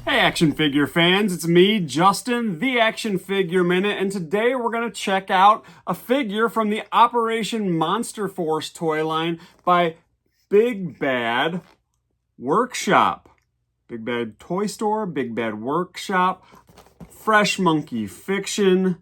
Hey action figure fans, it's me, Justin, the Action Figure Minute, and today we're going to check out a figure from the Operation Monster Force toy line by Big Bad Workshop. Big Bad Toy Store, Big Bad Workshop, Fresh Monkey Fiction,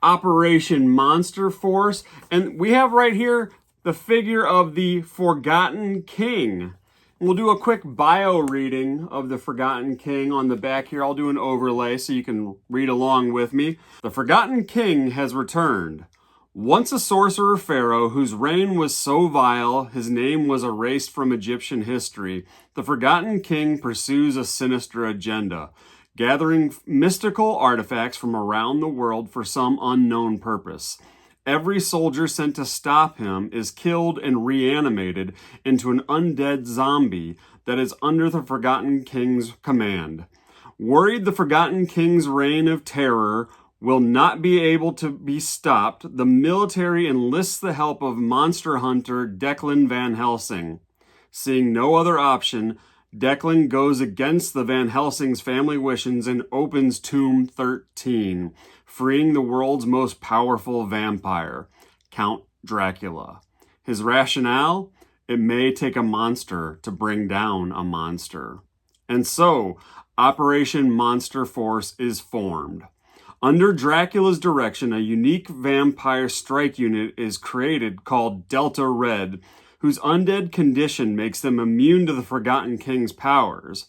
Operation Monster Force, and we have right here the figure of the Forgotten King. We'll do a quick bio reading of the Forgotten King on the back here. I'll do an overlay so you can read along with me. The Forgotten King has returned. Once a sorcerer pharaoh whose reign was so vile, his name was erased from Egyptian history, the Forgotten King pursues a sinister agenda, gathering mystical artifacts from around the world for some unknown purpose. Every soldier sent to stop him is killed and reanimated into an undead zombie that is under the Forgotten King's command. Worried the Forgotten King's reign of terror will not be able to be stopped, the military enlists the help of monster hunter Declan Van Helsing. Seeing no other option, Declan goes against the Van Helsing's family wishes and opens Tomb 13, freeing the world's most powerful vampire, Count Dracula. His rationale? It may take a monster to bring down a monster. And so, Operation Monster Force is formed. Under Dracula's direction, a unique vampire strike unit is created called Delta Red, whose undead condition makes them immune to the Forgotten King's powers.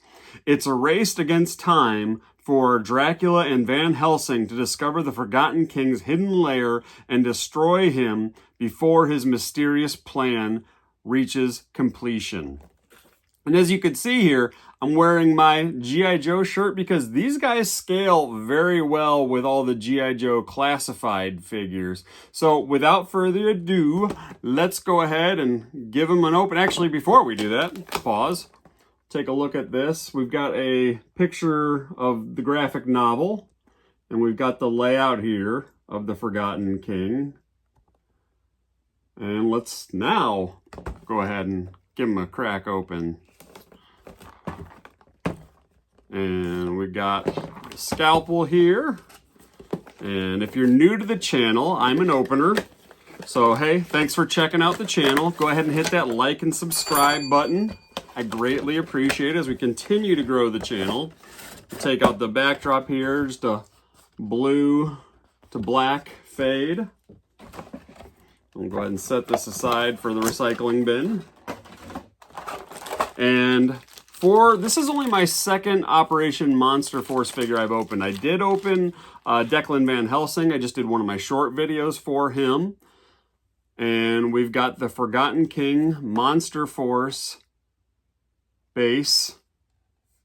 It's a race against time for Dracula and Van Helsing to discover the Forgotten King's hidden lair and destroy him before his mysterious plan reaches completion. And as you can see here, I'm wearing my G.I. Joe shirt because these guys scale very well with all the G.I. Joe classified figures. So without further ado, let's go ahead and give them an open. Actually, before we do that, pause. Take a look at this. We've got a picture of the graphic novel, and we've got the layout here of the Forgotten King. And let's now go ahead and give them a crack open. And we got the scalpel here. And if you're new to the channel, I'm an opener. So hey, thanks for checking out the channel. Go ahead and hit that like and subscribe button. I greatly appreciate it as we continue to grow the channel. Take out the backdrop here, just a blue to black fade. I'll go ahead and set this aside for the recycling bin. And this is only my second Operation Monster Force figure I've opened. I did open Declan Van Helsing. I just did one of my short videos for him. And we've got the Forgotten King Monster Force base.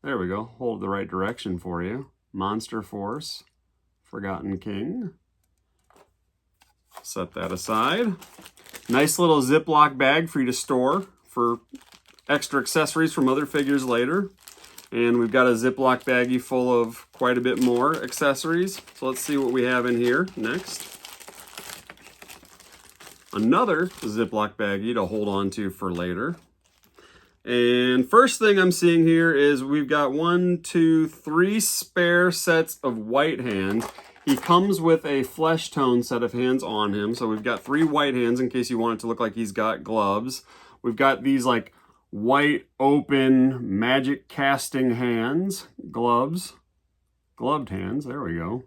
There we go. Hold the right direction for you. Monster Force, Forgotten King. Set that aside. Nice little Ziploc bag for you to store for extra accessories from other figures later. And we've got a Ziploc baggie full of quite a bit more accessories. So let's see what we have in here next. Another Ziploc baggie to hold on to for later. And first thing I'm seeing here is we've got 3 spare sets of white hands. He comes with a flesh tone set of hands on him. So we've got 3 white hands in case you want it to look like he's got gloves. We've got these like white open magic casting hands, gloved hands, there we go.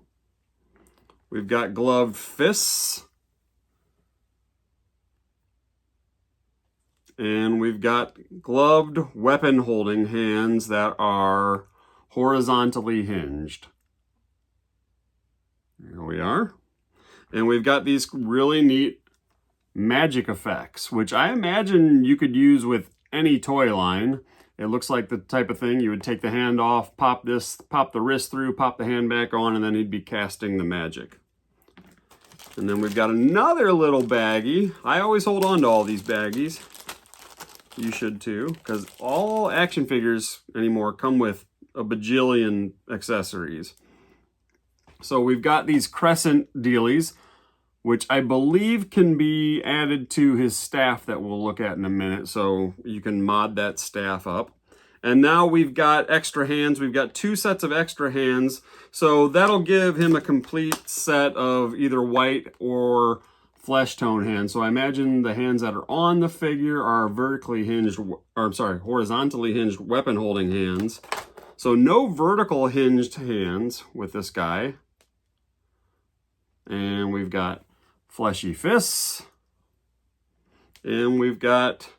We've got gloved fists. And we've got gloved weapon holding hands that are horizontally hinged. There we are. And we've got these really neat magic effects, which I imagine you could use with any toy line. It looks like the type of thing you would take the hand off, pop the wrist through, pop the hand back on, and then he'd be casting the magic. And then we've got another little baggie. I always hold on to all these baggies. You should too, because all action figures anymore come with a bajillion accessories. So we've got these crescent dealies, which I believe can be added to his staff that we'll look at in a minute. So you can mod that staff up. And now we've got extra hands. We've got 2 sets of extra hands. So that'll give him a complete set of either white or flesh tone hands. So I imagine the hands that are on the figure are vertically hinged, or I'm sorry, horizontally hinged weapon holding hands. So no vertical hinged hands with this guy. And we've got fleshy fists. And we've got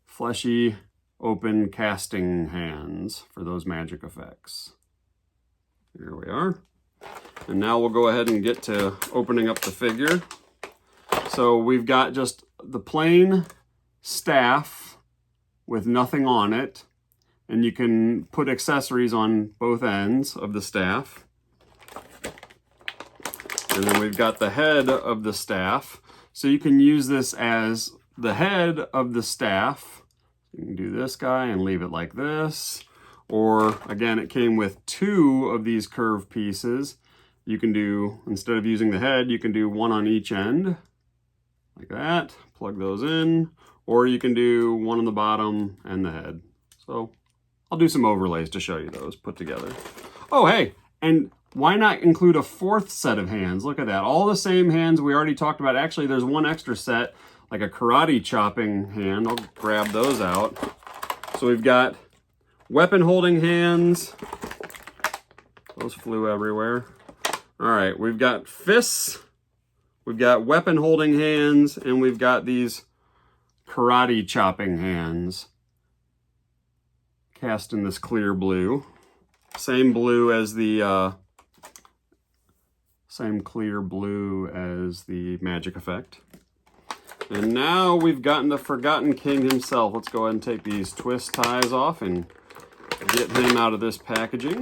fleshy open casting hands for those magic effects. Here we are. And now we'll go ahead and get to opening up the figure. So we've got just the plain staff with nothing on it. And you can put accessories on both ends of the staff. And then we've got the head of the staff. So you can use this as the head of the staff. You can do this guy and leave it like this. Or again, it came with 2 of these curved pieces. You can do, instead of using the head, you can do 1 on each end, like that. Plug those in. Or you can do 1 on the bottom and the head. So I'll do some overlays to show you those put together. Oh, hey, and why not include a 4th set of hands? Look at that. All the same hands we already talked about. Actually, there's 1 extra set, like a karate chopping hand. I'll grab those out. So we've got weapon holding hands. Those flew everywhere. All right, we've got fists. We've got weapon holding hands, and we've got these karate chopping hands. Cast in this clear blue. Same blue as the same clear blue as the magic effect. And now we've gotten the Forgotten King himself. Let's go ahead and take these twist ties off and get him out of this packaging.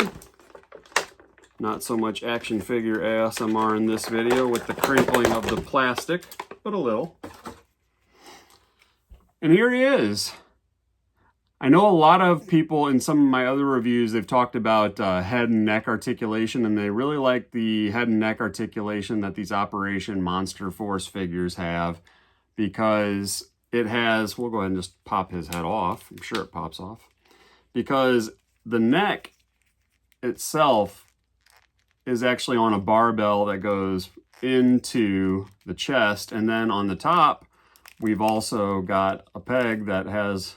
Not so much action figure ASMR in this video with the crinkling of the plastic, but a little. And here he is. I know a lot of people in some of my other reviews, they've talked about head and neck articulation, and they really like the head and neck articulation that these Operation Monster Force figures have, because it has, we'll go ahead and just pop his head off. I'm sure it pops off. Because the neck itself is actually on a barbell that goes into the chest. And then on the top, we've also got a peg that has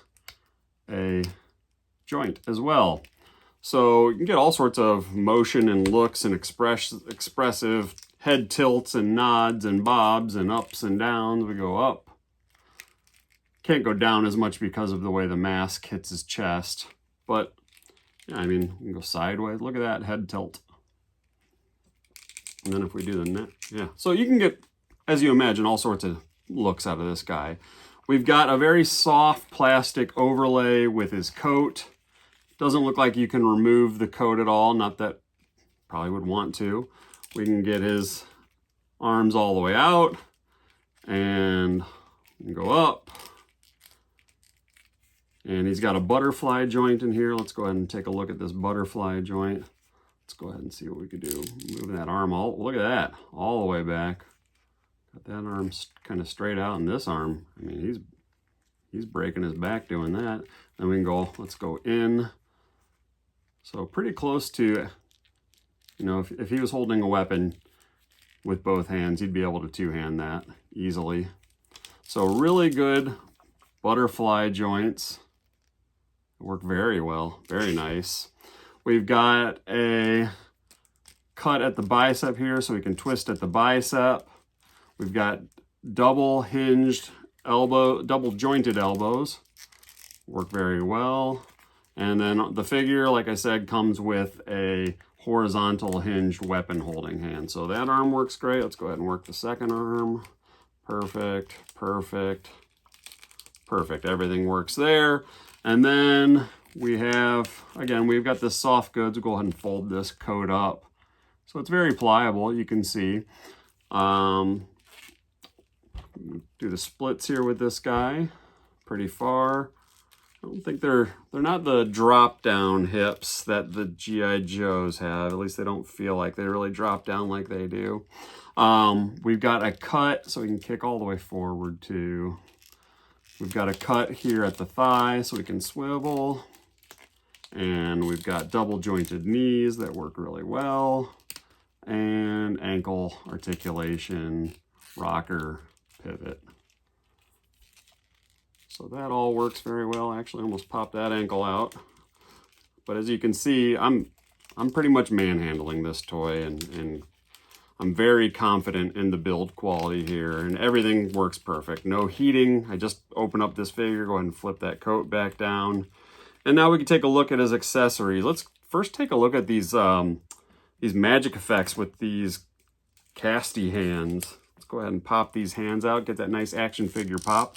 a joint as well. So you can get all sorts of motion and looks and expressive head tilts and nods and bobs and ups and downs. We go up. Can't go down as much because of the way the mask hits his chest. But, yeah, I mean, you can go sideways. Look at that head tilt. And then if we do the neck, yeah. So you can get, as you imagine, all sorts of looks out of this guy. We've got a very soft plastic overlay with his coat. Doesn't look like you can remove the coat at all. Not that probably would want to. We can get his arms all the way out and go up. And he's got a butterfly joint in here. Let's go ahead and take a look at this butterfly joint. Let's go ahead and see what we could do. Moving that arm all, look at that, all the way back. Got that arm kind of straight out, and this arm, I mean, he's breaking his back doing that. Then we can go, let's go in. So pretty close to, you know, if he was holding a weapon with both hands, he'd be able to two-hand that easily. So really good butterfly joints. Work very well, very nice. We've got a cut at the bicep here, so we can twist at the bicep. We've got double hinged elbow, double jointed elbows. Work very well. And then the figure, like I said, comes with a horizontal hinged weapon holding hand. So that arm works great. Let's go ahead and work the second arm. Perfect, perfect, perfect. Everything works there. And then we have, again, we've got this soft goods. We'll go ahead and fold this coat up. So it's very pliable, you can see. Do the splits here with this guy, pretty far. I don't think they're not the drop down hips that the G.I. Joes have. At least they don't feel like they really drop down like they do. We've got a cut, so we can kick all the way forward too. We've got a cut here at the thigh, so we can swivel. And we've got double jointed knees that work really well. And ankle articulation, rocker, pivot. So that all works very well. Actually, almost popped that ankle out. But as you can see, I'm pretty much manhandling this toy, and I'm very confident in the build quality here, and everything works perfect. No heating. I just open up this figure, go ahead and flip that coat back down. And now we can take a look at his accessories. Let's first take a look at these magic effects with these casty hands. Let's go ahead and pop these hands out, get that nice action figure pop.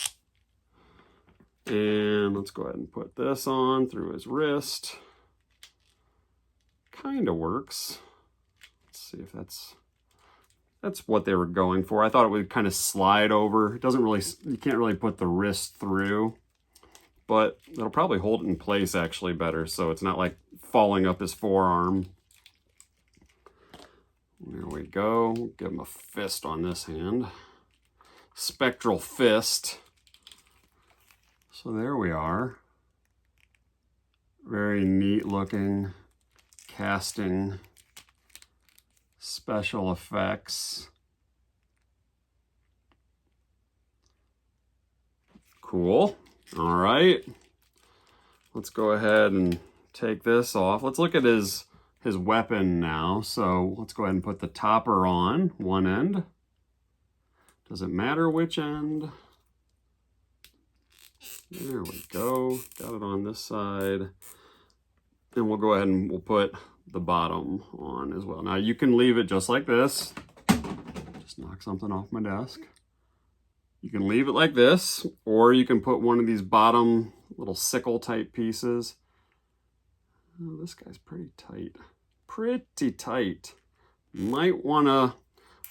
And let's go ahead and put this on through his wrist. Kind of works. Let's see if that's what they were going for. I thought it would kind of slide over. It doesn't really, you can't really put the wrist through, but it'll probably hold it in place actually better, so it's not like falling up his forearm. There we go. Give him a fist on this hand. Spectral fist. So there we are. Very neat looking casting special effects. Cool. All right. Let's go ahead and take this off. Let's look at his weapon now. So let's go ahead and put the topper on one end. Doesn't matter which end. There we go. Got it on this side. And we'll go ahead and we'll put the bottom on as well. Now you can leave it just like this. Just knock something off my desk. You can leave it like this, or you can put one of these bottom little sickle type pieces. Oh, this guy's pretty tight. Pretty tight. Might wanna,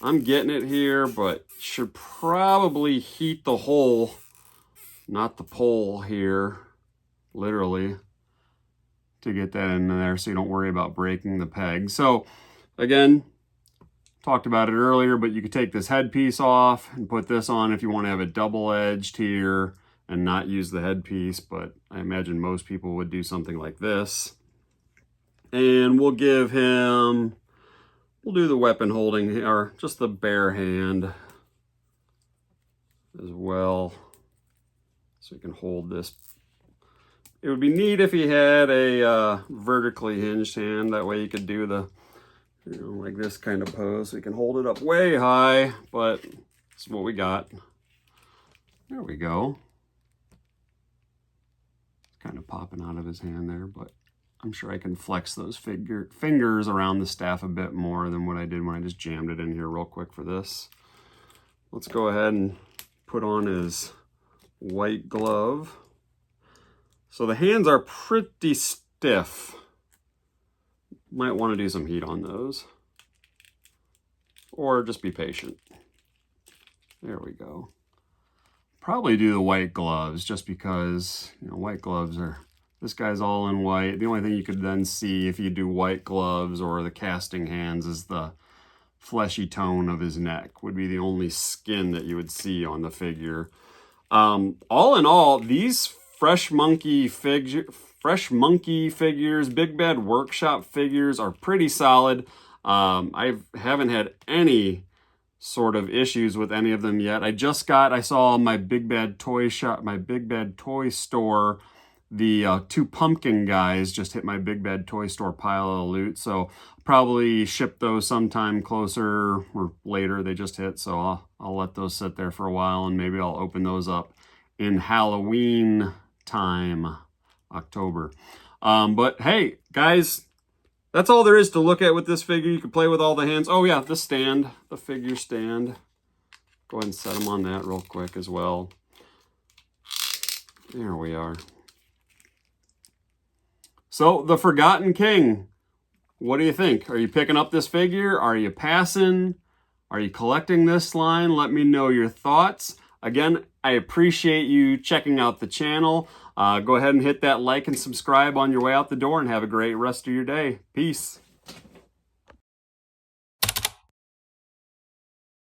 I'm getting it here, but should probably heat the hole, not the pole here, literally, to get that in there so you don't worry about breaking the peg. So again, talked about it earlier, but you could take this headpiece off and put this on if you want to have it double-edged here and not use the headpiece, but I imagine most people would do something like this. And we'll give him, we'll do the weapon holding, or just the bare hand as well, so he can hold this. It would be neat if he had a vertically hinged hand. That way you could do the, you know, like this kind of pose. So you can hold it up way high, but this is what we got. There we go. It's kind of popping out of his hand there, but I'm sure I can flex those fingers around the staff a bit more than what I did when I just jammed it in here real quick for this. Let's go ahead and put on his white glove. So the hands are pretty stiff. Might want to do some heat on those. Or just be patient. There we go. Probably do the white gloves just because, you know, white gloves are, this guy's all in white. The only thing you could then see if you do white gloves or the casting hands is the fleshy tone of his neck would be the only skin that you would see on the figure. All in all, these Fresh Monkey figures, Big Bad Workshop figures are pretty solid. I haven't had any sort of issues with any of them yet. I saw my Big Bad Toy Shop, my Big Bad Toy Store, the two pumpkin guys just hit my Big Bad Toy Store pile of loot. So probably ship those sometime closer or later. They just hit, so I'll let those sit there for a while, and maybe I'll open those up in Halloween time, October. But hey, guys, that's all there is to look at with this figure. You can play with all the hands. Oh yeah, the stand, the figure stand. Go ahead and set them on that real quick as well. There we are. So, the Forgotten King. What do you think? Are you picking up this figure? Are you passing? Are you collecting this line? Let me know your thoughts. Again, I appreciate you checking out the channel. Go ahead and hit that like and subscribe on your way out the door, and have a great rest of your day. Peace.